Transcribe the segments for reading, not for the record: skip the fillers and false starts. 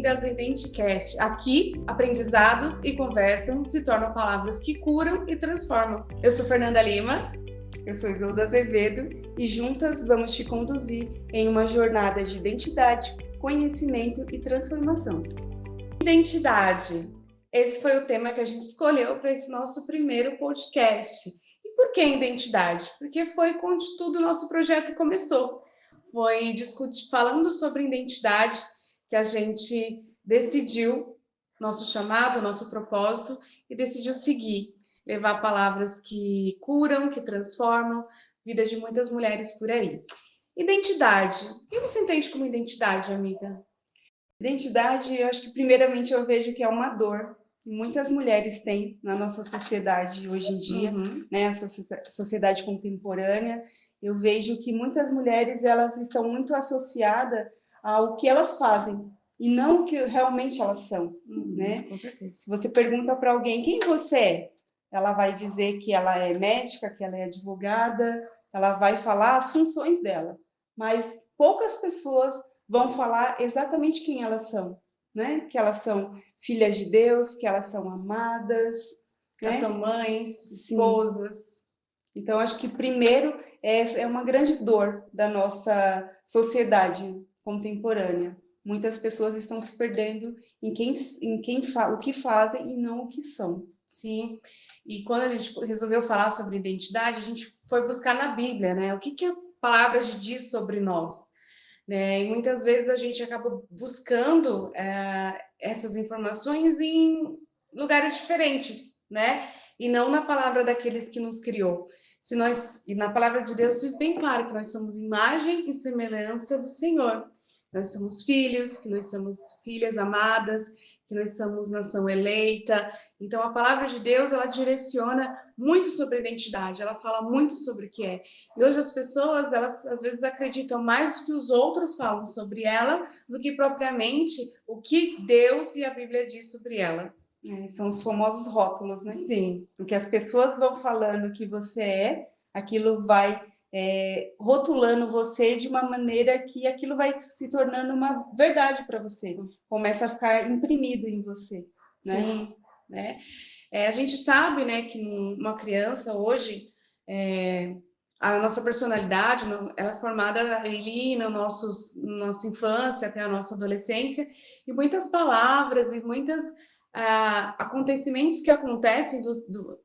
bem-vindas ao Identicast. Aqui, aprendizados e conversam se tornam palavras que curam e transformam. Eu sou Fernanda Lima. Eu sou Isolda Azevedo e juntas vamos te conduzir em uma jornada de identidade, conhecimento e transformação. Identidade. Esse foi o tema que a gente escolheu para esse nosso primeiro podcast. E por que identidade? Porque foi onde tudo o nosso projeto começou. Foi falando sobre identidade que a gente decidiu nosso chamado, nosso propósito e decidiu seguir, levar palavras que curam, que transformam a vida de muitas mulheres por aí. Identidade. O que você entende como identidade, amiga? Identidade, eu acho que primeiramente eu vejo que é uma dor que muitas mulheres têm na nossa sociedade hoje em dia, né? A sociedade contemporânea. Eu vejo que muitas mulheres elas estão muito associadas ao que elas fazem e não o que realmente elas são, né? Com certeza. Se você pergunta para alguém quem você é, ela vai dizer que ela é médica, que ela é advogada, ela vai falar as funções dela, mas poucas pessoas vão falar exatamente quem elas são, né? Que elas são filhas de Deus, que elas são amadas, que elas são mães, esposas. Sim. Então, acho que primeiro é uma grande dor da nossa sociedade contemporânea. Muitas pessoas estão se perdendo em o que fazem e não o que são. Sim. E quando a gente resolveu falar sobre identidade, a gente foi buscar na Bíblia, né? O que a palavra diz sobre nós, né? E muitas vezes a gente acaba buscando essas informações em lugares diferentes, né? E não na palavra daqueles que nos criou. E na palavra de Deus diz bem claro que nós somos imagem e semelhança do Senhor. Nós somos filhos, que nós somos filhas amadas, que nós somos nação eleita. Então, a palavra de Deus, ela direciona muito sobre a identidade, ela fala muito sobre o que é. E hoje as pessoas, elas às vezes acreditam mais do que os outros falam sobre ela, do que propriamente o que Deus e a Bíblia diz sobre ela. São os famosos rótulos, né? Sim. O que as pessoas vão falando que você aquilo vai rotulando você de uma maneira que aquilo vai se tornando uma verdade para você. Começa a ficar imprimido em você, né? Sim, né? A gente sabe, né, que uma criança hoje, a nossa personalidade, ela é formada ali na nossa infância até a nossa adolescência, e muitas palavras e muitos acontecimentos que acontecem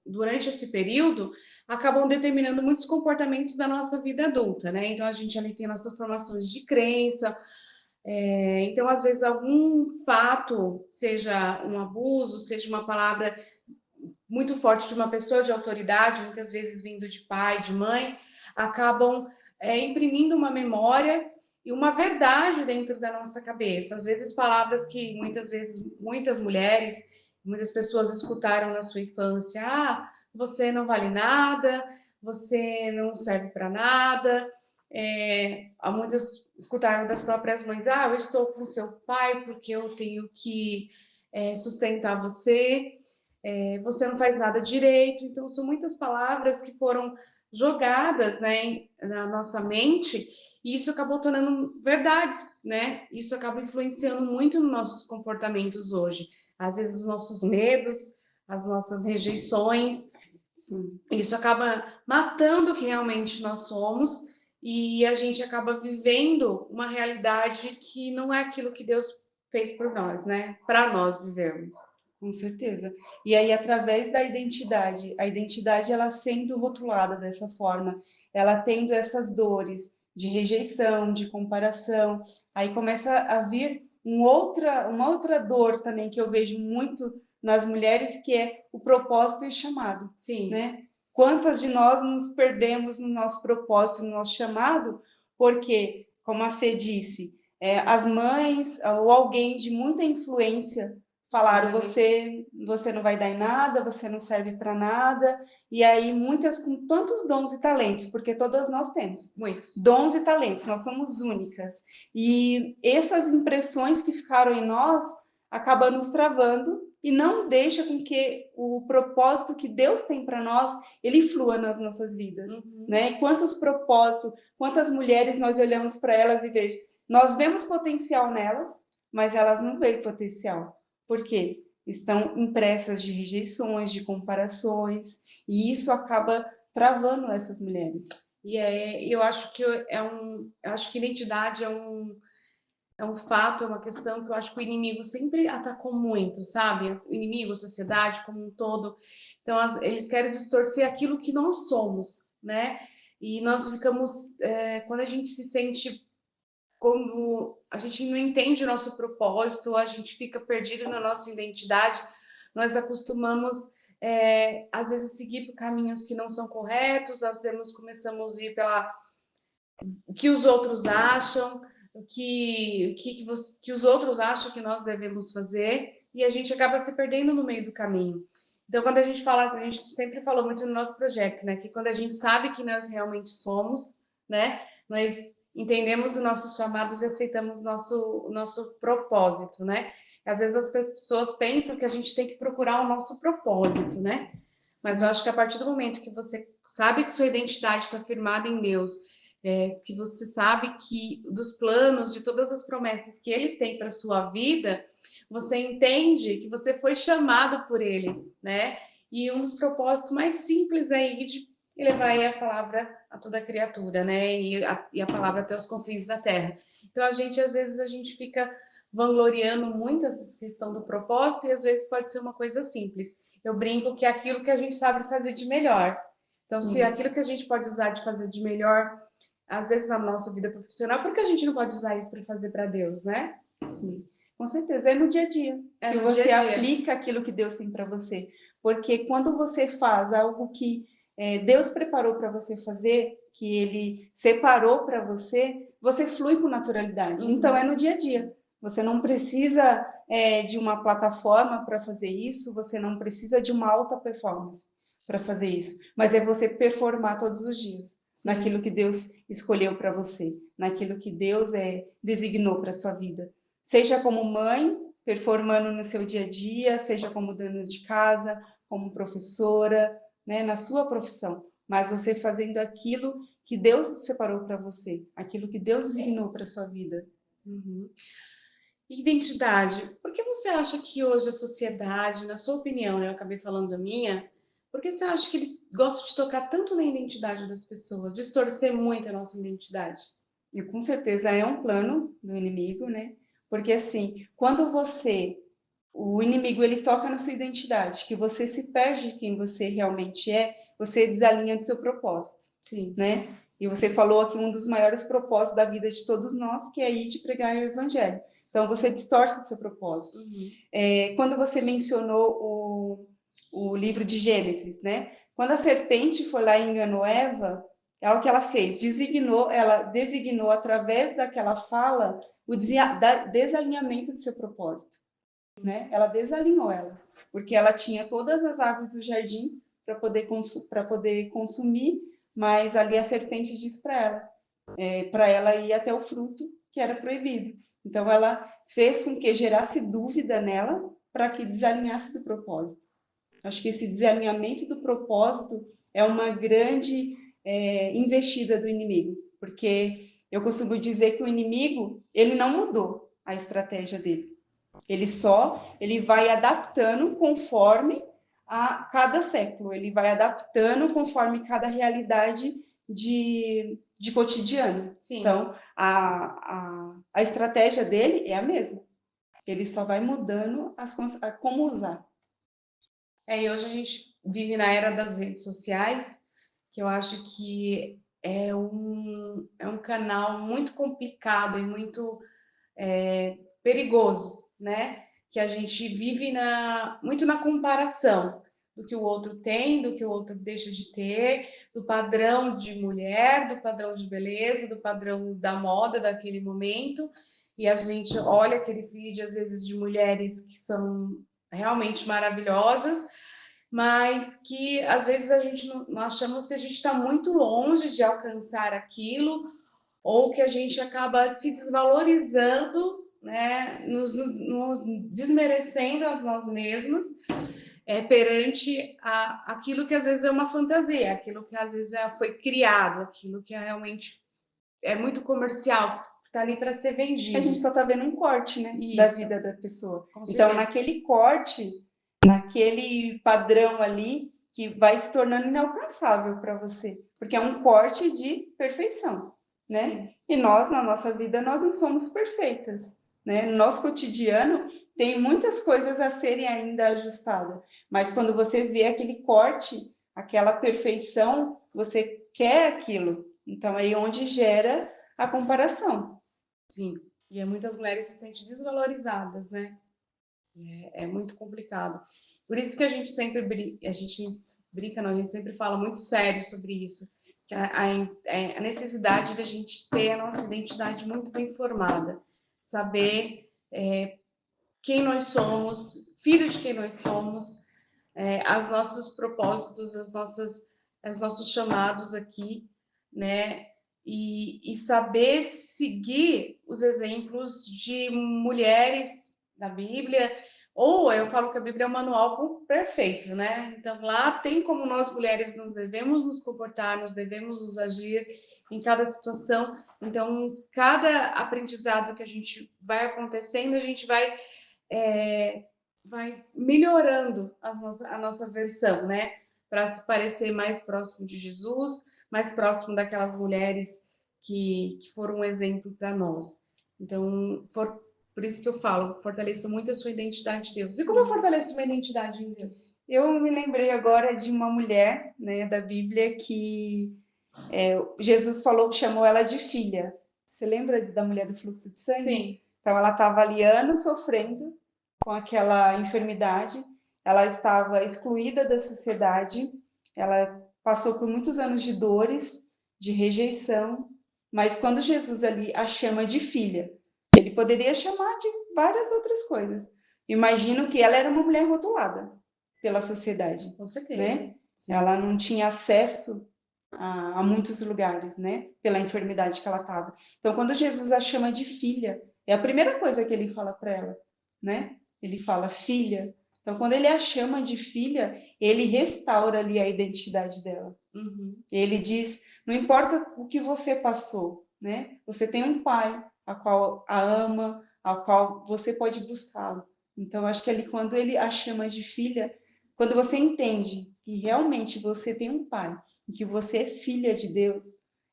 durante esse período acabam determinando muitos comportamentos da nossa vida adulta, né? Então, a gente ali tem nossas formações de crença. Então, às vezes, algum fato, seja um abuso, seja uma palavra muito forte de uma pessoa de autoridade, muitas vezes vindo de pai, de mãe, acabam imprimindo uma memória e uma verdade dentro da nossa cabeça. Às vezes, palavras que muitas vezes muitas mulheres, muitas pessoas escutaram na sua infância: ah, você não vale nada, você não serve para nada. Muitas escutaram das próprias mães: ah, eu estou com seu pai porque eu tenho que sustentar você. Você não faz nada direito. Então, são muitas palavras que foram jogadas, né, na nossa mente, e isso acabou tornando verdades, né? Isso acaba influenciando muito nos nossos comportamentos hoje. Às vezes, os nossos medos, as nossas rejeições. Sim. Isso acaba matando o que realmente nós somos, e a gente acaba vivendo uma realidade que não é aquilo que Deus fez por nós, né? Para nós vivermos. Com certeza. E aí, através da identidade, a identidade ela sendo rotulada dessa forma, ela tendo essas dores de rejeição, de comparação, aí começa a vir uma outra dor também que eu vejo muito nas mulheres, que é o propósito e o chamado. Sim. Né? Quantas de nós nos perdemos no nosso propósito, no nosso chamado, porque, como a Fê disse, as mães ou alguém de muita influência falaram: você não vai dar em nada, você não serve para nada. E aí, muitas com tantos dons e talentos, porque todas nós temos muitos dons e talentos, nós somos únicas. E essas impressões que ficaram em nós acabam nos travando e não deixa com que o propósito que Deus tem para nós, ele flua nas nossas vidas. Né? Quantos propósitos, quantas mulheres nós olhamos para elas e nós vemos potencial nelas, mas elas não veem potencial. Por quê? Estão impressas de rejeições, de comparações, e isso acaba travando essas mulheres. E eu acho que eu acho que identidade é um fato, é uma questão que eu acho que o inimigo sempre atacou muito, sabe? O inimigo, a sociedade como um todo. Então, eles querem distorcer aquilo que nós somos, né? E nós ficamos, quando a gente se sente, quando a gente não entende o nosso propósito, a gente fica perdido na nossa identidade, nós acostumamos, às vezes, seguir por caminhos que não são corretos, às vezes começamos a ir pela o que os outros acham, que os outros acham que nós devemos fazer, e a gente acaba se perdendo no meio do caminho. Então, quando a gente fala, a gente sempre falou muito no nosso projeto, né? Que quando a gente sabe que nós realmente somos, né? Nós entendemos os nossos chamados e aceitamos o nosso propósito, né? Às vezes as pessoas pensam que a gente tem que procurar o nosso propósito, né? Mas eu acho que a partir do momento que você sabe que sua identidade está firmada em Deus, que você sabe que dos planos, de todas as promessas que Ele tem para sua vida, você entende que você foi chamado por Ele, né? E um dos propósitos mais simples aí de levar aí a palavra a toda criatura, né? E a palavra até os confins da terra. Então, às vezes, a gente fica vangloriando muito essa questão do propósito e às vezes pode ser uma coisa simples. Eu brinco que é aquilo que a gente sabe fazer de melhor. Então, Sim. se aquilo que a gente pode usar de fazer de melhor, às vezes na nossa vida profissional, por que a gente não pode usar isso para fazer para Deus, né? Sim, com certeza. É no dia a dia que no você dia a dia. aplica aquilo que Deus tem para você. Porque quando você faz algo que Deus preparou para você fazer, que Ele separou para você, você flui com naturalidade. Então, é no dia a dia. Você não precisa de uma plataforma para fazer isso, você não precisa de uma alta performance para fazer isso, mas é você performar todos os dias. Sim. Naquilo que Deus escolheu para você, naquilo que Deus designou para sua vida. Seja como mãe, performando no seu dia a dia, seja como dona de casa, como professora, né, na sua profissão, mas você fazendo aquilo que Deus separou para você, aquilo que Deus designou para sua vida. Uhum. Identidade. Por que você acha que hoje a sociedade, na sua opinião, né, eu acabei falando da minha, por que você acha que eles gostam de tocar tanto na identidade das pessoas, distorcer muito a nossa identidade? E com certeza é um plano do inimigo, né? Porque assim, quando o inimigo ele toca na sua identidade, que você se perde de quem você realmente é, você desalinha do seu propósito. Sim. Né? E você falou aqui um dos maiores propósitos da vida de todos nós, que é ir de pregar o evangelho. Então você distorce o seu propósito. Uhum. Quando você mencionou o livro de Gênesis, né? Quando a serpente foi lá e enganou Eva, é o que ela fez, ela designou através daquela fala o desalinhamento do seu propósito. Né? Ela desalinhou ela, porque ela tinha todas as árvores do jardim para poder consumir, mas ali a serpente disse para ela ir até o fruto que era proibido. Então ela fez com que gerasse dúvida nela para que desalinhasse do propósito. Acho que esse desalinhamento do propósito é uma grande investida do inimigo, porque eu costumo dizer que o inimigo ele não mudou a estratégia dele. Ele vai adaptando conforme a cada século, ele vai adaptando conforme cada realidade de cotidiano. Sim. Então, a estratégia dele é a mesma. Ele só vai mudando como usar. E hoje a gente vive na era das redes sociais, que eu acho que é um canal muito complicado e muito perigoso, né? Que a gente vive muito na comparação do que o outro tem, do que o outro deixa de ter, do padrão de mulher, do padrão de beleza, do padrão da moda daquele momento. E a gente olha aquele feed, às vezes, de mulheres que são realmente maravilhosas, mas que às vezes a gente nós achamos que a gente está muito longe de alcançar aquilo, ou que a gente acaba se desvalorizando, né, nos desmerecendo a nós mesmos, perante aquilo que às vezes é uma fantasia, aquilo que às vezes foi criado, aquilo que realmente é muito comercial, tá ali para ser A vendido. gente só está vendo um corte, né, da Isso, vida da pessoa. com Então, certeza. naquele corte, naquele padrão ali, que vai se tornando inalcançável para você, porque é um corte de perfeição, né? Sim. E nós, na nossa vida, nós não somos perfeitas, né? No nosso cotidiano, tem muitas coisas a serem ainda ajustadas, mas quando você vê aquele corte, aquela perfeição, você quer aquilo. Então, aí é onde gera a comparação. Sim, e muitas mulheres se sentem desvalorizadas, né? É muito complicado. Por isso que a gente sempre brinca, não, a gente sempre fala muito sério sobre isso, que a necessidade da gente ter a nossa identidade muito bem formada, saber quem nós somos, filho de quem nós somos, os nossos propósitos, os nossos chamados aqui, né? E saber seguir os exemplos de mulheres da Bíblia, ou eu falo que a Bíblia é um manual perfeito, né? Então lá tem como nós mulheres nos devemos nos comportar, nos devemos nos agir em cada situação. Então, cada aprendizado que a gente vai acontecendo, a gente vai melhorando a nossa versão, né? Para se parecer mais próximo de Jesus, mais próximo daquelas mulheres que foram um exemplo para nós. Então, por isso que eu falo, fortaleça muito a sua identidade em Deus. E como eu fortaleço minha identidade em Deus? Eu me lembrei agora de uma mulher, né, da Bíblia que Jesus falou, chamou ela de filha. Você lembra da mulher do fluxo de sangue? Sim. Então, ela estava ali anos sofrendo com aquela enfermidade, ela estava excluída da sociedade, ela passou por muitos anos de dores, de rejeição, mas quando Jesus ali a chama de filha, ele poderia chamar de várias outras coisas. Imagino que ela era uma mulher rotulada pela sociedade, Com certeza. né? Sim. Ela não tinha acesso a muitos lugares, né? Pela enfermidade que ela estava. Então, quando Jesus a chama de filha, é a primeira coisa que ele fala para ela, né? Ele fala filha. Então, quando ele a chama de filha, ele restaura ali a identidade dela. Uhum. Ele diz: não importa o que você passou, né? Você tem um pai a qual a ama, a qual você pode buscá-lo. Então, acho que ali quando ele a chama de filha, quando você entende que realmente você tem um pai e que você é filha de Deus,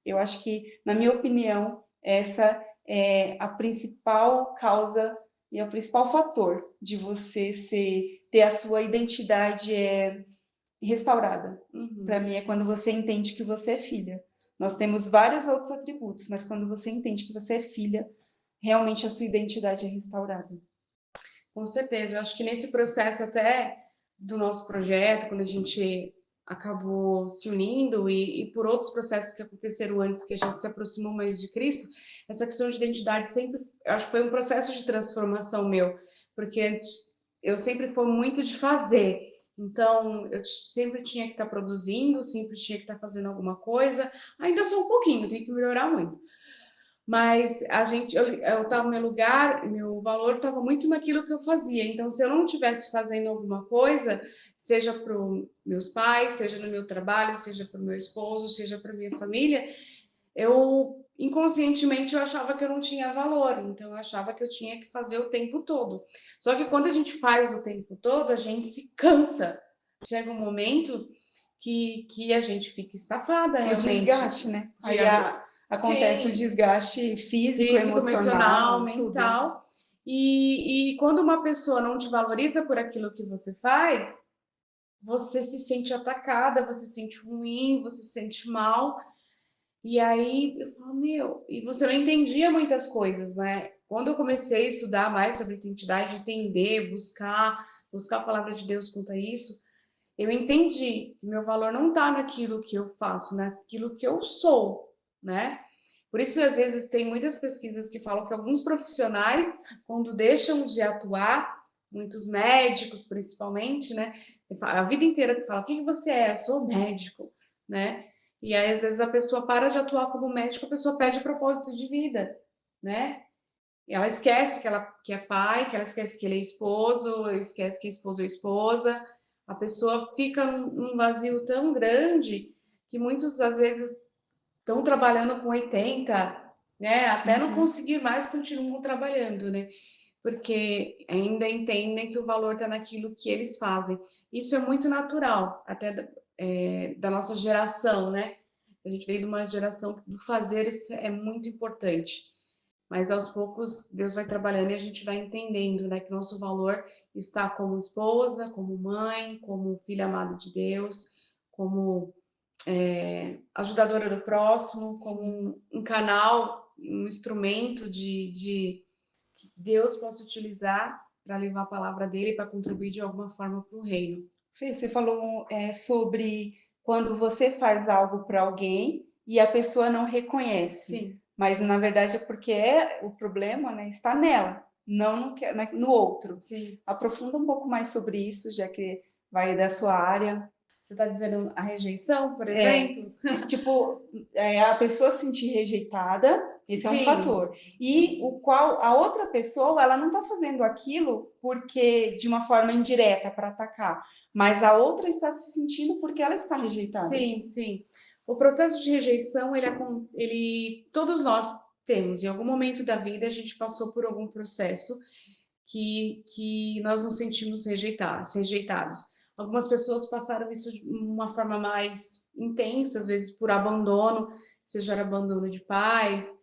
eu acho que, na minha opinião, essa é a principal causa e o principal fator de você ter a sua identidade restaurada. Uhum. Para mim é quando você entende que você é filha. Nós temos vários outros atributos, mas quando você entende que você é filha, realmente a sua identidade é restaurada. Com certeza, eu acho que nesse processo até do nosso projeto, quando a gente acabou se unindo e por outros processos que aconteceram antes que a gente se aproximou mais de Cristo, essa questão de identidade sempre, eu acho que foi um processo de transformação meu, porque antes eu sempre fui muito de fazer, então eu sempre tinha que estar produzindo, sempre tinha que estar fazendo alguma coisa, ainda sou um pouquinho, tenho que melhorar muito. Mas eu estava no meu lugar, meu valor estava muito naquilo que eu fazia. Então, se eu não estivesse fazendo alguma coisa, seja para os meus pais, seja no meu trabalho, seja para o meu esposo, seja para minha família, eu inconscientemente eu achava que eu não tinha valor. Então, eu achava que eu tinha que fazer o tempo todo. Só que quando a gente faz o tempo todo, a gente se cansa. Chega um momento que a gente fica estafada, O realmente. desgaste, né? Aí acontece o Sim, desgaste físico, físico, emocional, emocional, tudo. mental. E quando uma pessoa não te valoriza por aquilo que você faz, você se sente atacada, você se sente ruim, você se sente mal. E aí eu falo, meu, e você não entendia muitas coisas, né? Quando eu comecei a estudar mais sobre identidade, entender, buscar a palavra de Deus quanto a isso, eu entendi que meu valor não está naquilo que eu faço, naquilo que eu sou, né? Por isso, às vezes, tem muitas pesquisas que falam que alguns profissionais, quando deixam de atuar, muitos médicos principalmente, né? A vida inteira que fala, o que você é? Eu sou médico, né? E aí, às vezes, a pessoa para de atuar como médico, a pessoa perde propósito de vida, né? E ela esquece que é pai, que ela esquece que ele é esposo, esquece que é esposo ou esposa. A pessoa fica num vazio tão grande que muitos, às vezes, estão trabalhando com 80, né? Até não Uhum. conseguir mais, continuam trabalhando, né? Porque ainda entendem que o valor está naquilo que eles fazem. Isso é muito natural, até da nossa geração, né? A gente veio de uma geração que do fazer isso é muito importante. Mas aos poucos Deus vai trabalhando e a gente vai entendendo, né, que nosso valor está como esposa, como mãe, como filha amada de Deus, como ajudadora do próximo, como Sim. um canal, um instrumento de que Deus possa utilizar para levar a palavra dele, para contribuir de alguma forma para o reino. Fê, você falou sobre quando você faz algo para alguém e a pessoa não reconhece, Sim, mas na verdade é porque o problema, né, está nela, não no outro. sim. Aprofunda um pouco mais sobre isso, já que vai da sua área. Você está dizendo a rejeição, por É, exemplo? tipo, a pessoa se sentir rejeitada, esse é um Sim, fator. E o qual a outra pessoa, ela não está fazendo aquilo porque de uma forma indireta para atacar, mas a outra está se sentindo porque ela está rejeitada. sim, sim. O processo de rejeição, todos nós temos, em algum momento da vida, a gente passou por algum processo que nós nos sentimos rejeitados. Algumas pessoas passaram isso de uma forma mais intensa, às vezes por abandono, seja abandono de pais,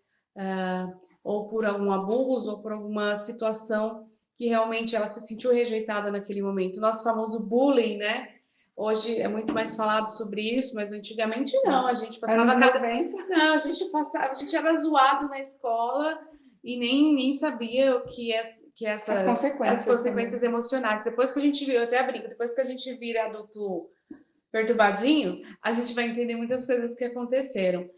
ou por algum abuso, ou por alguma situação que realmente ela se sentiu rejeitada naquele momento. O nosso famoso bullying, né? Hoje é muito mais falado sobre isso, mas antigamente não, a gente Anos passava cada. 90, Não, a gente era zoado na escola e nem sabia o que as as consequências consequências também. emocionais. Depois que a gente viu, eu até brinco, depois que a gente vira adulto perturbadinho, a gente vai entender muitas coisas que aconteceram.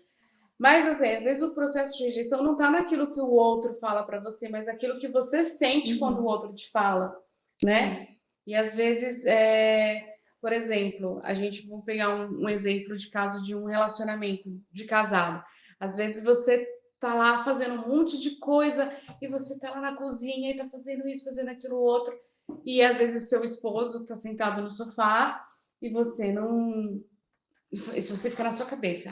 Mas assim, às vezes o processo de rejeição não está naquilo que o outro fala para você, mas aquilo que você sente quando o Uhum, outro te fala, né? sim. E às vezes, por exemplo, a gente vamos pegar um exemplo de caso de um relacionamento de casado. Às vezes você tá lá fazendo um monte de coisa e você tá lá na cozinha e tá fazendo isso, fazendo aquilo outro, e às vezes seu esposo tá sentado no sofá e você não. Se você fica na sua cabeça,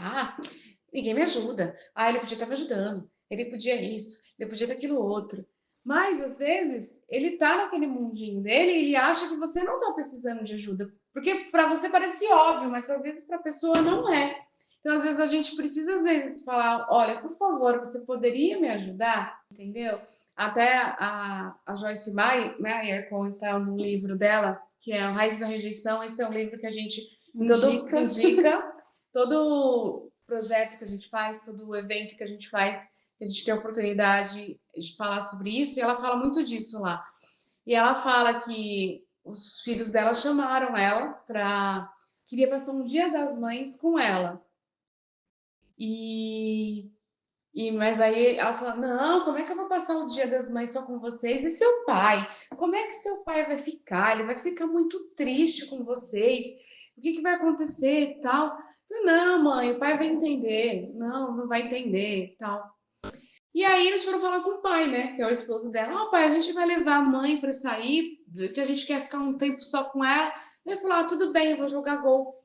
ninguém me ajuda. Ele podia estar me ajudando. Ele podia isso, ele podia ter aquilo outro. Mas às vezes ele tá naquele mundinho dele e ele acha que você não tá precisando de ajuda. Porque para você parece óbvio, mas às vezes para a pessoa não é. Então, às vezes a gente precisa às vezes falar, olha, por favor, você poderia me ajudar? Entendeu? Até a Joyce Meyer conta no livro dela, que é A Raiz da Rejeição. Esse é um livro que a gente todo Indica. indica, todo projeto que a gente faz, todo evento que a gente faz, a gente tem a oportunidade de falar sobre isso, e ela fala muito disso lá. E ela fala que os filhos dela chamaram ela para queria passar um dia das mães com ela. E mas aí ela fala: Não, como é que eu vou passar o dia das mães só com vocês? E seu pai? Como é que seu pai vai ficar? Ele vai ficar muito triste com vocês. O que vai acontecer e tal? Eu falei, não, mãe, o pai vai entender. Não, não vai entender e tal. E aí eles foram falar com o pai, né? Que é o esposo dela. Pai, a gente vai levar a mãe para sair, que a gente quer ficar um tempo só com ela. Ele falou: tudo bem, eu vou jogar golfe.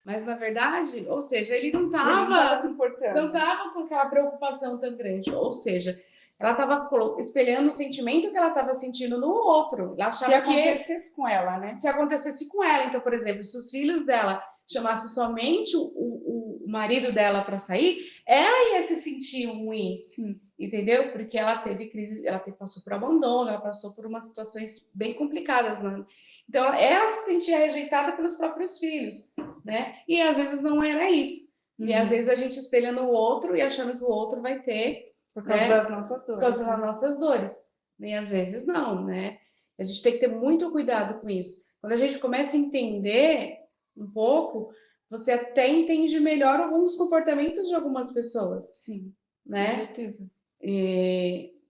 Mas na verdade, ou seja, ele Ele não estava se não importando. tava com aquela preocupação tão grande. Ou seja, ela estava espelhando o sentimento que ela estava sentindo no outro. Ela Se achava que acontecesse com ela, né? se acontecesse com ela. Então, por exemplo, se os filhos dela chamassem somente o marido dela para sair, ela ia se sentir ruim, Sim. entendeu? Porque ela teve crise, passou por abandono, ela passou por umas situações bem complicadas, né? Então, ela se sentia rejeitada pelos próprios filhos, né? E às vezes não era isso. E às vezes a gente espelhando o outro e achando que o outro vai ter, Por causa né? das nossas Por dores, causa das né? nossas dores. E às vezes não, né? A gente tem que ter muito cuidado com isso. Quando a gente começa a entender um pouco, você até entende melhor alguns comportamentos de algumas pessoas, Sim, com né? certeza.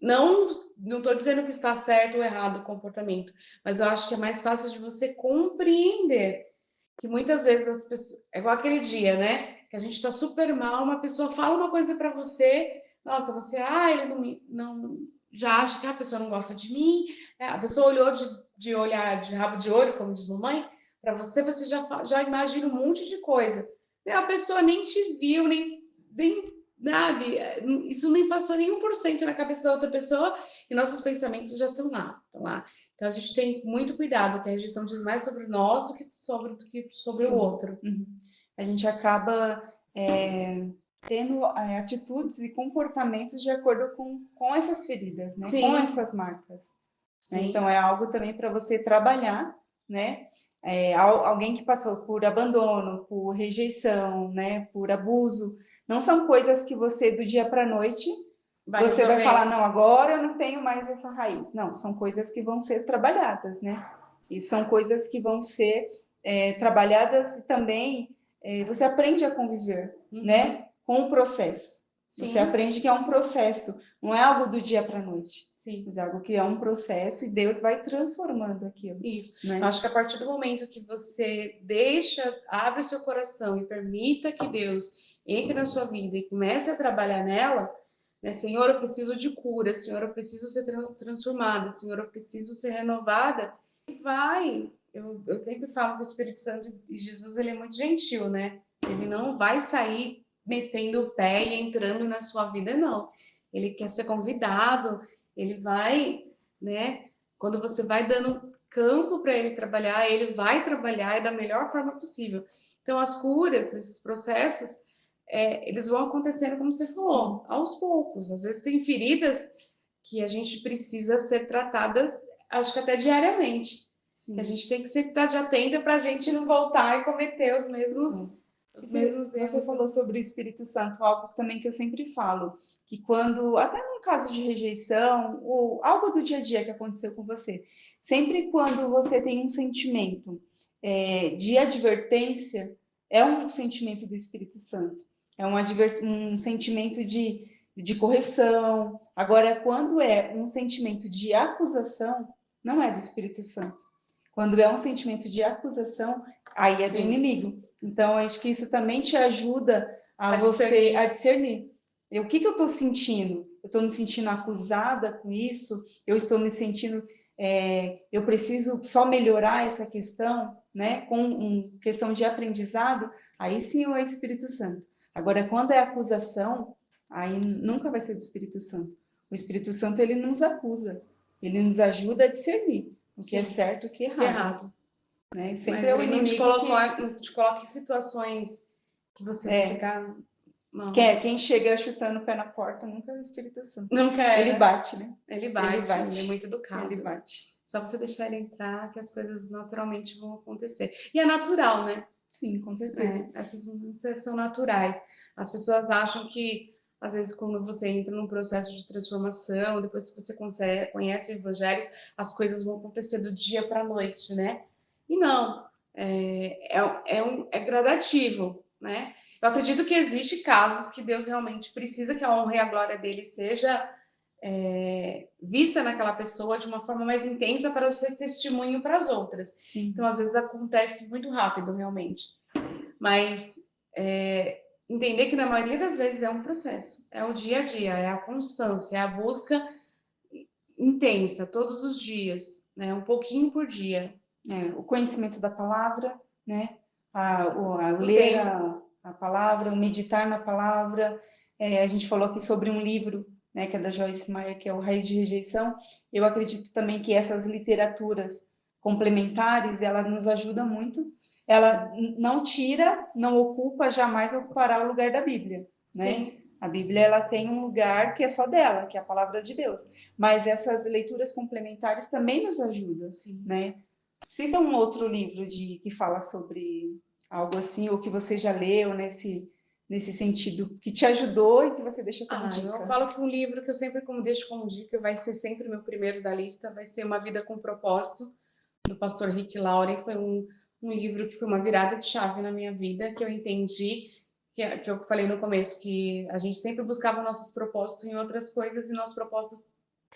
Não estou dizendo que está certo ou errado o comportamento, mas eu acho que é mais fácil de você compreender que muitas vezes as pessoas, é igual aquele dia, né? Que a gente está super mal, uma pessoa fala uma coisa para você, nossa, você, ele não já acha que a pessoa não gosta de mim, a pessoa olhou de olhar de rabo de olho, como diz mamãe, para você, já imagina um monte de coisa. E a pessoa nem te viu, nem sabe? Isso nem passou nem 1% na cabeça da outra pessoa e nossos pensamentos já estão lá, estão lá. Então a gente tem muito cuidado, que a rejeição diz mais sobre nós do que sobre o Sim. outro. Uhum. A gente acaba tendo atitudes e comportamentos de acordo com essas feridas, né? Com Sim, essas marcas. Né? sim, Então, é algo também para você trabalhar, né? Alguém que passou por abandono, por rejeição, né? Por abuso, não são coisas que você, do dia para a noite, vai você vai falar, resolver. não, agora eu não tenho mais essa raiz. Não, são coisas que vão ser trabalhadas, né? E são coisas que vão ser trabalhadas e também você aprende a conviver, né? Com o processo. Você Sim, aprende que é um processo, não é algo do dia para a noite, sim. mas é algo que é um processo e Deus vai transformando aquilo, Isso. Eu né? acho que a partir do momento que você abre o seu coração e permita que Deus entre na sua vida e comece a trabalhar nela, né? Senhor, eu preciso de cura, Senhor, eu preciso ser transformada, Senhor, eu preciso ser renovada. E vai. Eu sempre falo que o Espírito Santo de Jesus, ele é muito gentil, né? Ele não vai sair metendo o pé e entrando na sua vida, não. Ele quer ser convidado, ele vai, né? Quando você vai dando campo para ele vai trabalhar da melhor forma possível. Então, as curas, esses processos, eles vão acontecendo, como você falou, Sim. aos poucos. Às vezes tem feridas que a gente precisa ser tratadas, acho que até diariamente. Que a Sim. gente tem que sempre estar de atenta para a gente não voltar e cometer os mesmos, os mesmos Você erros. falou sobre o Espírito Santo, algo também que eu sempre falo, que quando, até num caso de rejeição, ou algo do dia a dia que aconteceu com você, sempre quando você tem um sentimento de advertência, é um sentimento do Espírito Santo, é um sentimento de correção. Agora, quando é um sentimento de acusação, não é do Espírito Santo. Quando é um sentimento de acusação, aí é do Sim. inimigo. Então, acho que isso também te ajuda a A você discernir. a discernir. O que eu estou sentindo? Eu estou me sentindo acusada com isso? Eu estou me sentindo. Eu preciso só melhorar essa questão, né? Com questão de aprendizado, aí sim é o Espírito Santo. Agora, quando é acusação, aí nunca vai ser do Espírito Santo. O Espírito Santo, ele nos acusa, ele nos ajuda a discernir o que é Sim, certo e o que é que é errado. errado. Né? Sempre Mas é o ele não te inimigo colocou, que não te coloca em situações que você vai ficar mal. quem chega chutando o pé na porta nunca é o Espírito Santo. Não Ele quero. bate, né? Ele Ele bate, ele é bate. muito Ele educado. bate. Só você deixar ele entrar que as coisas naturalmente vão acontecer. E é natural, né? Sim, com certeza. Essas mudanças são naturais. As pessoas acham que, às vezes, quando você entra num processo de transformação, depois que você conhece o Evangelho, as coisas vão acontecer do dia para a noite, né? E não, é gradativo, né? Eu acredito que existe casos que Deus realmente precisa que a honra e a glória dele seja vista naquela pessoa de uma forma mais intensa para ser testemunho para as outras. Sim. Então, às vezes, acontece muito rápido, realmente. Mas entender que, na maioria das vezes, é um processo. É o dia a dia, é a constância, é a busca intensa, todos os dias, né? Um pouquinho por dia. O conhecimento da palavra, né? A O ler tempo. a palavra, o meditar na palavra. A gente falou aqui sobre um livro, né, que é da Joyce Meyer, que é o Raiz de Rejeição. Eu acredito também que essas literaturas complementares, ela nos ajuda muito. Ela não tira, não ocupa, jamais ocupará o lugar da Bíblia, né? Sim. A Bíblia, ela tem um lugar que é só dela, que é a palavra de Deus. Mas essas leituras complementares também nos ajudam, Sim. né? Cita um outro livro que fala sobre algo assim, ou que você já leu nesse sentido, que te ajudou e que você deixa como dica. Eu falo que um livro que eu sempre deixo como dica, vai ser sempre meu primeiro da lista, vai ser Uma Vida com Propósito, do pastor Rick Lauren. Foi um livro que foi uma virada de chave na minha vida, que eu entendi, que eu falei no começo, que a gente sempre buscava nossos propósitos em outras coisas, e nosso propósito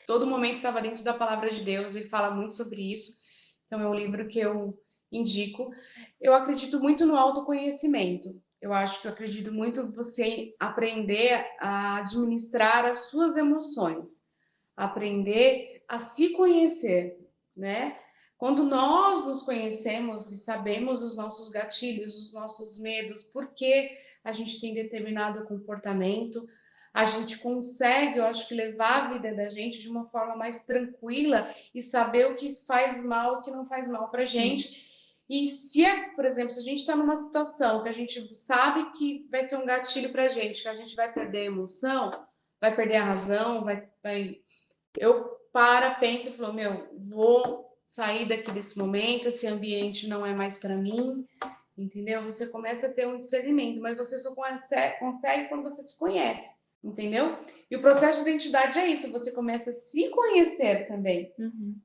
todo momento estava dentro da palavra de Deus. Ele fala muito sobre isso. Então, é um livro que eu indico. Eu acredito muito no autoconhecimento. Eu acredito muito você aprender a administrar as suas emoções, aprender a se conhecer, né? Quando nós nos conhecemos e sabemos os nossos gatilhos, os nossos medos, por que a gente tem determinado comportamento, a gente consegue, eu acho que levar a vida da gente de uma forma mais tranquila e saber o que faz mal e o que não faz mal para gente. E se, por exemplo, se a gente está numa situação que a gente sabe que vai ser um gatilho para a gente, que a gente vai perder a emoção, vai perder a razão, eu penso e falo, meu, vou sair daqui desse momento, esse ambiente não é mais para mim, entendeu? Você começa a ter um discernimento, mas você só consegue quando você se conhece, entendeu? E o processo de identidade é isso, você começa a se conhecer também,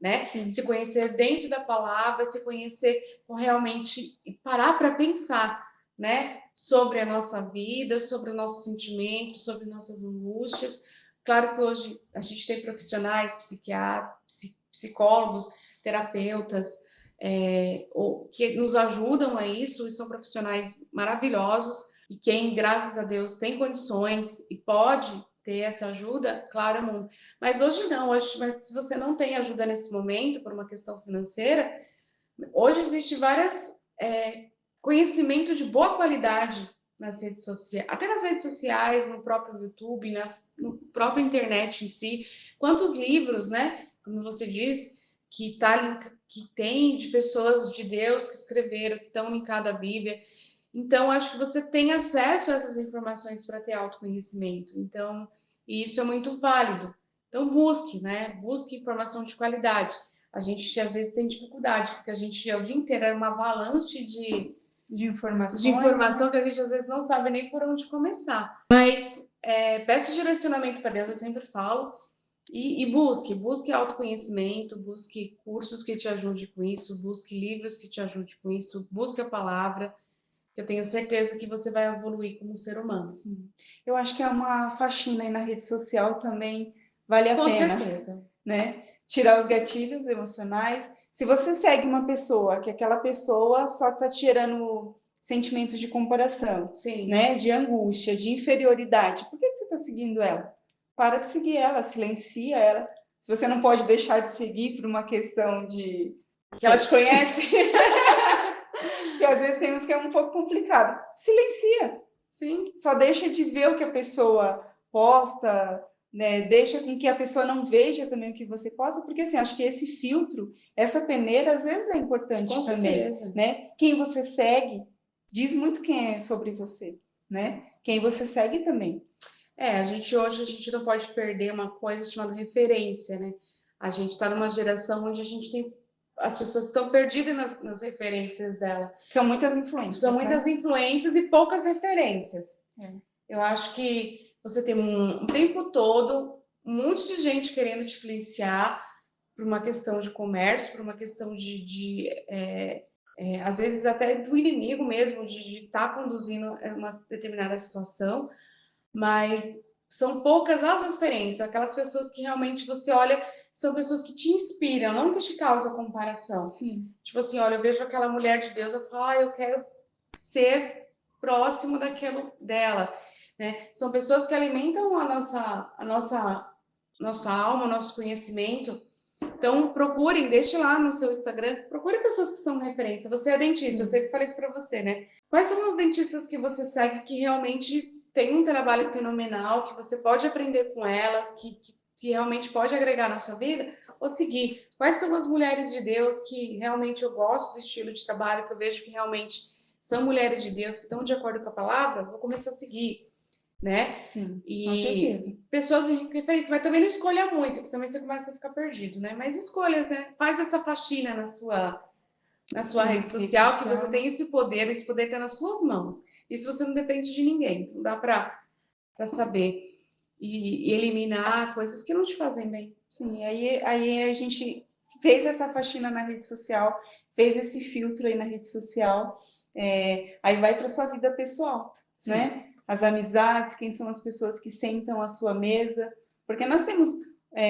né? Sim. Se conhecer dentro da palavra, se conhecer realmente e parar para pensar, né? Sobre a nossa vida, sobre os nossos sentimentos, sobre nossas angústias. Claro que hoje a gente tem profissionais, psicólogos, terapeutas, que nos ajudam a isso, e são profissionais maravilhosos, e quem, graças a Deus, tem condições e pode ter essa ajuda, claro, é mundo. Mas hoje não, mas se você não tem ajuda nesse momento, por uma questão financeira, hoje existe várias conhecimento de boa qualidade nas redes sociais, até nas redes sociais, no próprio YouTube, no próprio internet em si. Quantos livros, né? Como você diz, que tem de pessoas de Deus que escreveram, que estão linkados à Bíblia. Então, acho que você tem acesso a essas informações para ter autoconhecimento. Então, isso é muito válido. Então, busque, né? Busque informação de qualidade. A gente, às vezes, tem dificuldade, porque a gente, o dia inteiro, é uma avalanche de informação que a gente, às vezes, não sabe nem por onde começar. Mas, peça direcionamento para Deus, eu sempre falo, e busque autoconhecimento, busque cursos que te ajudem com isso, busque livros que te ajudem com isso, busque a palavra, que eu tenho certeza que você vai evoluir como ser humano. Sim. Eu acho que é uma faxina aí na rede social também vale a pena. Com certeza. Né? Tirar os gatilhos emocionais. Se você segue uma pessoa, que aquela pessoa só está tirando sentimentos de comparação, Sim. Né? De angústia, de inferioridade, por que você está seguindo ela? Para de seguir ela, silencia ela. Se você não pode deixar de seguir por uma questão de... Que ela te conhece? que às vezes tem uns que é um pouco complicado. Silencia. Sim. Só deixa de ver o que a pessoa posta, né? Deixa com que a pessoa não veja também o que você posta, porque assim, acho que esse filtro, essa peneira, às vezes é importante Com também, certeza. né? Quem você segue diz muito quem é sobre você, né? Quem você segue também. Hoje a gente não pode perder uma coisa chamada referência, né? A gente está numa geração onde a gente tem as pessoas estão perdidas nas referências dela. São muitas influências. São muitas influências e poucas referências. É. Eu acho que você tem um tempo todo um monte de gente querendo te influenciar por uma questão de comércio, por uma questão às vezes até do inimigo mesmo, de estar conduzindo uma determinada situação, mas são poucas as referências, aquelas pessoas que realmente você olha, são pessoas que te inspiram, não que te causam comparação. Sim. Tipo assim, olha, eu vejo aquela mulher de Deus, eu falo, eu quero ser próximo dela, né? São pessoas que alimentam a nossa alma, o nosso conhecimento. Então, procurem, deixe lá no seu Instagram, procure pessoas que são referência. Você é dentista, eu sempre falei isso para você, né? Quais são os dentistas que você segue que realmente tem um trabalho fenomenal, que você pode aprender com elas, que realmente pode agregar na sua vida? Ou seguir, quais são as mulheres de Deus que realmente eu gosto do estilo de trabalho, que eu vejo que realmente são mulheres de Deus que estão de acordo com a palavra? Vou começar a seguir, né? Sim, com certeza. Pessoas de referência, mas também não escolha muito, porque também você começa a ficar perdido, né? Mas escolhas, né? Faz essa faxina na sua rede social, que você tem esse poder está nas suas mãos. Isso você não depende de ninguém, então dá para saber e eliminar coisas que não te fazem bem. Sim, aí a gente fez essa faxina na rede social, fez esse filtro aí na rede social, aí vai para sua vida pessoal, né? As amizades, quem são as pessoas que sentam à sua mesa, porque nós temos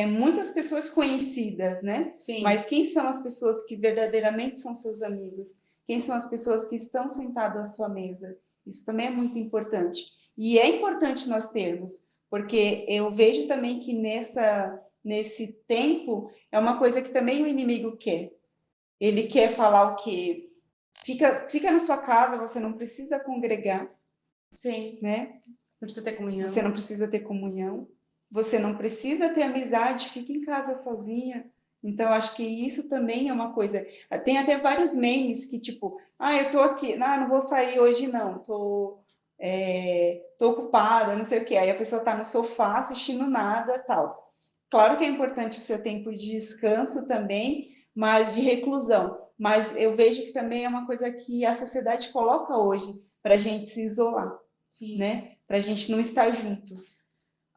muitas pessoas conhecidas, né? Sim. Mas quem são as pessoas que verdadeiramente são seus amigos? Quem são as pessoas que estão sentadas à sua mesa? Isso também é muito importante. E é importante nós termos, porque eu vejo também que nesse tempo é uma coisa que também o inimigo quer. Ele quer falar o quê? Fica na sua casa, você não precisa congregar, Sim. né? Não precisa ter comunhão. Você não precisa ter comunhão, você não precisa ter amizade, fica em casa sozinha. Então, eu acho que isso também é uma coisa. Tem até vários memes que, tipo, eu tô aqui, não vou sair hoje, não, tô ocupada, não sei o quê. Aí a pessoa tá no sofá assistindo nada, tal. Claro que é importante o seu tempo de descanso também, mas de reclusão. Mas eu vejo que também é uma coisa que a sociedade coloca hoje para a gente se isolar, Sim. né? Para a gente não estar juntos.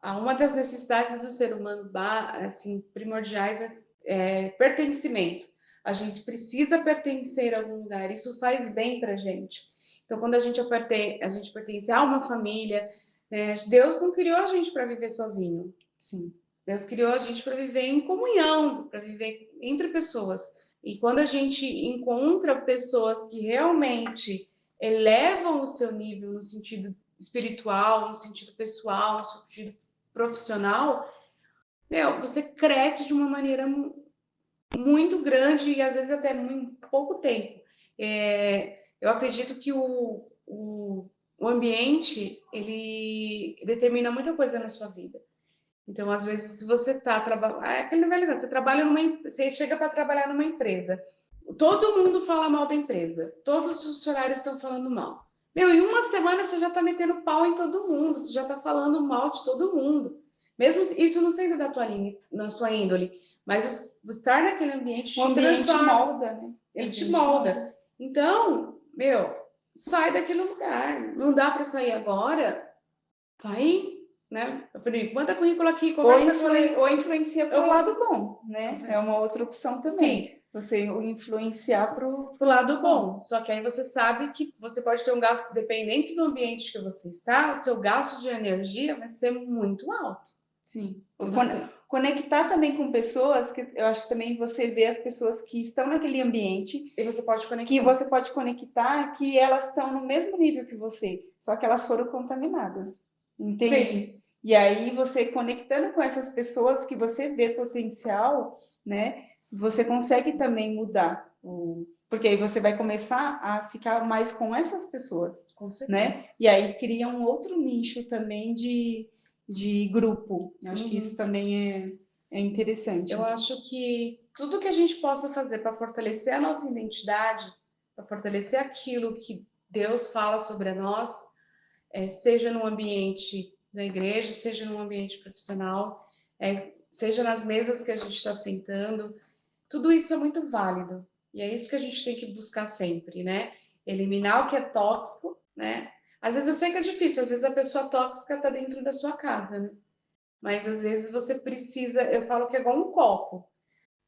Uma das necessidades do ser humano, assim, primordiais é pertencimento. A gente precisa pertencer a algum lugar. Isso faz bem para a gente. Então, quando a gente pertence a uma família, né? Deus não criou a gente para viver sozinho. Sim. Deus criou a gente para viver em comunhão, para viver entre pessoas. E quando a gente encontra pessoas que realmente elevam o seu nível no sentido espiritual, no sentido pessoal, no sentido profissional, você cresce de uma maneira muito grande e às vezes até em pouco tempo. Eu acredito que o ambiente, ele determina muita coisa na sua vida. Então, às vezes, se você está trabalhando. É aquele negócio, você chega para trabalhar numa empresa. Todo mundo fala mal da empresa. Todos os funcionários estão falando mal. Em uma semana você já está metendo pau em todo mundo, você já está falando mal de todo mundo. Mesmo isso não sendo na sua índole, mas estar naquele ambiente te transforma. Molda, né? Ele te molda. Então, sai daquele lugar. Não dá para sair agora. Vai, né? Manda currículo aqui, conversa com ele. Ou influencia para o lado bom, né? É uma outra opção também. Sim. Você influenciar para o lado bom. Só que aí você sabe que você pode ter um gasto, dependente do ambiente que você está, o seu gasto de energia vai ser muito alto. Sim. Conectar também com pessoas, que eu acho que também você vê as pessoas que estão naquele ambiente. E você pode conectar. Que você pode conectar, que elas estão no mesmo nível que você, só que elas foram contaminadas. Entende? Sim. E aí você conectando com essas pessoas que você vê potencial, né? Você consegue também mudar. Porque aí você vai começar a ficar mais com essas pessoas. Com certeza. Né? E aí cria um outro nicho também de grupo. Acho que isso também é interessante. Eu acho que tudo que a gente possa fazer para fortalecer a nossa identidade, para fortalecer aquilo que Deus fala sobre nós, seja no ambiente da igreja, seja no ambiente profissional, seja nas mesas que a gente está sentando, tudo isso é muito válido. E é isso que a gente tem que buscar sempre, né? Eliminar o que é tóxico, né? Às vezes eu sei que é difícil, às vezes a pessoa tóxica está dentro da sua casa, né? Mas às vezes você precisa, eu falo que é igual um copo.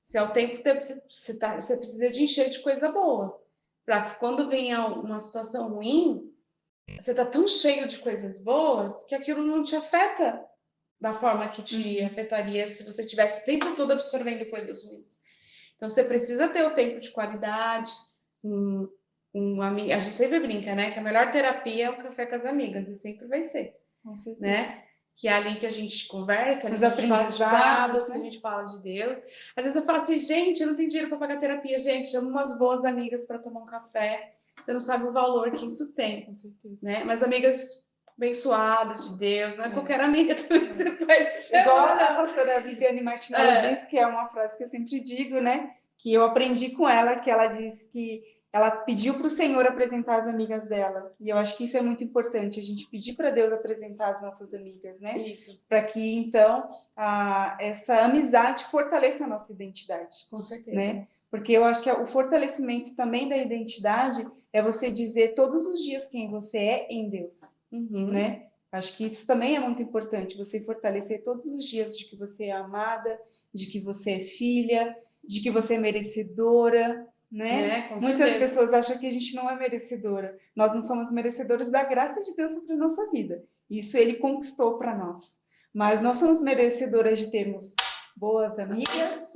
Se ao tempo você precisa de encher de coisa boa, para que quando venha uma situação ruim, você está tão cheio de coisas boas que aquilo não te afeta da forma que te afetaria se você tivesse o tempo todo absorvendo coisas ruins. Então você precisa ter o tempo de qualidade. A gente sempre brinca, né? Que a melhor terapia é o café com as amigas, e sempre vai ser. Com certeza. Né? Que é ali que a gente conversa, ali os que a gente aprendizados, né? Que a gente fala de Deus. Às vezes eu falo assim, gente, eu não tenho dinheiro para pagar terapia, gente, chama umas boas amigas para tomar um café. Você não sabe o valor que isso tem. Com certeza. Né? Mas amigas abençoadas de Deus, não é qualquer amiga também que você pode chamar. Igual a pastora Viviane Martinello diz, que é uma frase que eu sempre digo, né? Que eu aprendi com ela, que ela diz que ela pediu para o Senhor apresentar as amigas dela. E eu acho que isso é muito importante, a gente pedir para Deus apresentar as nossas amigas, né? Isso. Para que, então, essa amizade fortaleça a nossa identidade. Com certeza. Né? Porque eu acho que o fortalecimento também da identidade é você dizer todos os dias quem você é em Deus. Né? Acho que isso também é muito importante, você fortalecer todos os dias de que você é amada, de que você é filha, de que você é merecedora, né? Muitas pessoas acham que a gente não é merecedora. Nós não somos merecedores da graça de Deus sobre a nossa vida. Isso Ele conquistou para nós. Mas nós somos merecedoras de termos boas amigas,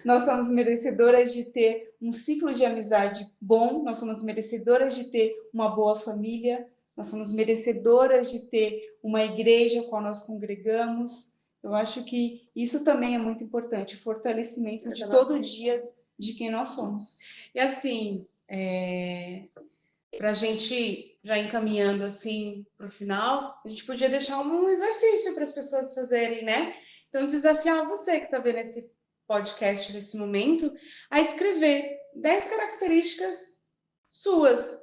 nós somos merecedoras de ter um ciclo de amizade bom, nós somos merecedoras de ter uma boa família, nós somos merecedoras de ter uma igreja com a qual nós congregamos. Eu acho que isso também é muito importante, o fortalecimento de todo dia de quem nós somos. E assim, para a gente já encaminhando assim para o final, a gente podia deixar um exercício para as pessoas fazerem, né? Então, desafiar você que está vendo esse podcast nesse momento a escrever 10 características suas.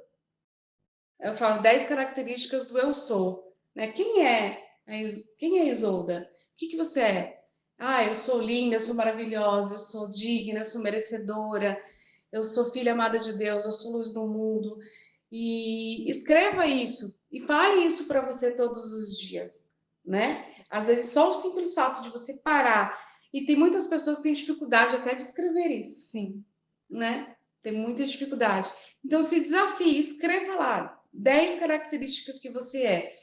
Eu falo 10 características do eu sou, né? Quem é a Isolda? O que você é? Ah, eu sou linda, eu sou maravilhosa, eu sou digna, eu sou merecedora, eu sou filha amada de Deus, eu sou luz do mundo. E escreva isso e fale isso para você todos os dias, né? Às vezes só o simples fato de você parar, e tem muitas pessoas que têm dificuldade até de escrever isso, Sim. né? Tem muita dificuldade. Então se desafie, escreva lá 10 características que você é.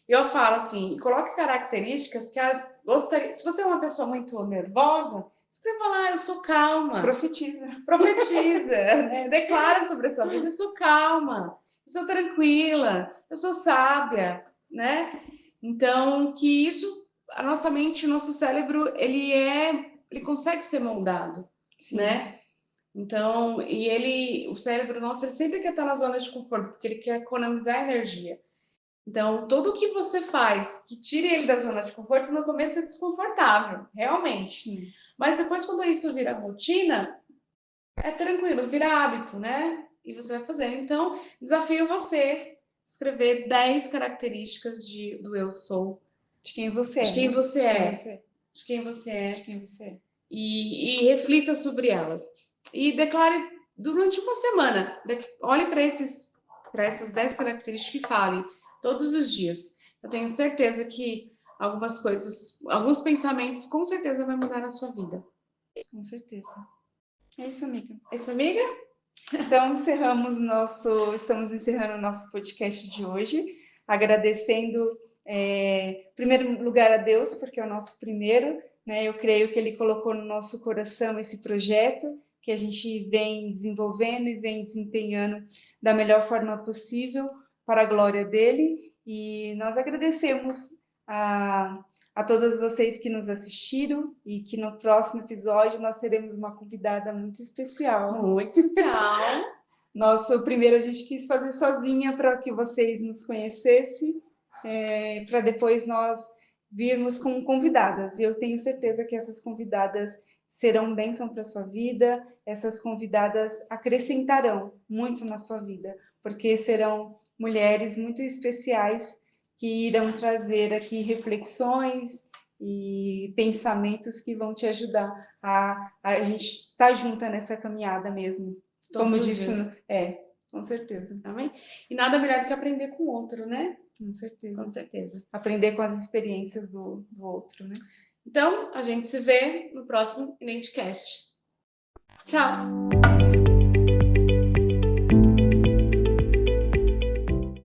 Eu falo assim, coloque características que gostaria. Se você é uma pessoa muito nervosa, escreva lá, eu sou calma. Profetiza. Profetiza, né? Declara sobre a sua vida, eu sou calma, eu sou tranquila, eu sou sábia, né? Então, que isso, a nossa mente, o nosso cérebro, ele consegue ser moldado, Sim. né? Então, o cérebro nosso, ele sempre quer estar na zona de conforto, porque ele quer economizar energia. Então, tudo o que você faz que tire ele da zona de conforto, no começo é desconfortável, realmente. Sim. Mas depois, quando isso vira rotina, é tranquilo, vira hábito, né? E você vai fazendo. Então, desafio você escrever 10 características do eu sou. De quem você é. De quem né? você de é. Quem você é. De quem você é. De quem você é. E reflita sobre elas. E declare durante uma semana. Olhe para essas 10 características e fale todos os dias. Eu tenho certeza que algumas coisas, alguns pensamentos, com certeza vai mudar na sua vida. Com certeza. É isso, amiga. É isso, amiga? Então, estamos encerrando o nosso podcast de hoje, agradecendo, em primeiro lugar, a Deus, porque é o nosso primeiro, né? Eu creio que Ele colocou no nosso coração esse projeto, que a gente vem desenvolvendo e vem desempenhando da melhor forma possível para a glória dEle, e nós agradecemos a todas vocês que nos assistiram e que no próximo episódio nós teremos uma convidada muito especial. Muito especial. Nosso primeiro a gente quis fazer sozinha para que vocês nos conhecessem, para depois nós virmos como convidadas. E eu tenho certeza que essas convidadas serão bênção para a sua vida, essas convidadas acrescentarão muito na sua vida, porque serão mulheres muito especiais que irão trazer aqui reflexões e pensamentos que vão te ajudar a gente estar junta nessa caminhada mesmo. Todos Como os disse, dias. Com certeza. Amém? E nada melhor do que aprender com o outro, né? Com certeza. Com certeza. Aprender com as experiências do outro, né? Então, a gente se vê no próximo Identicast. Tchau!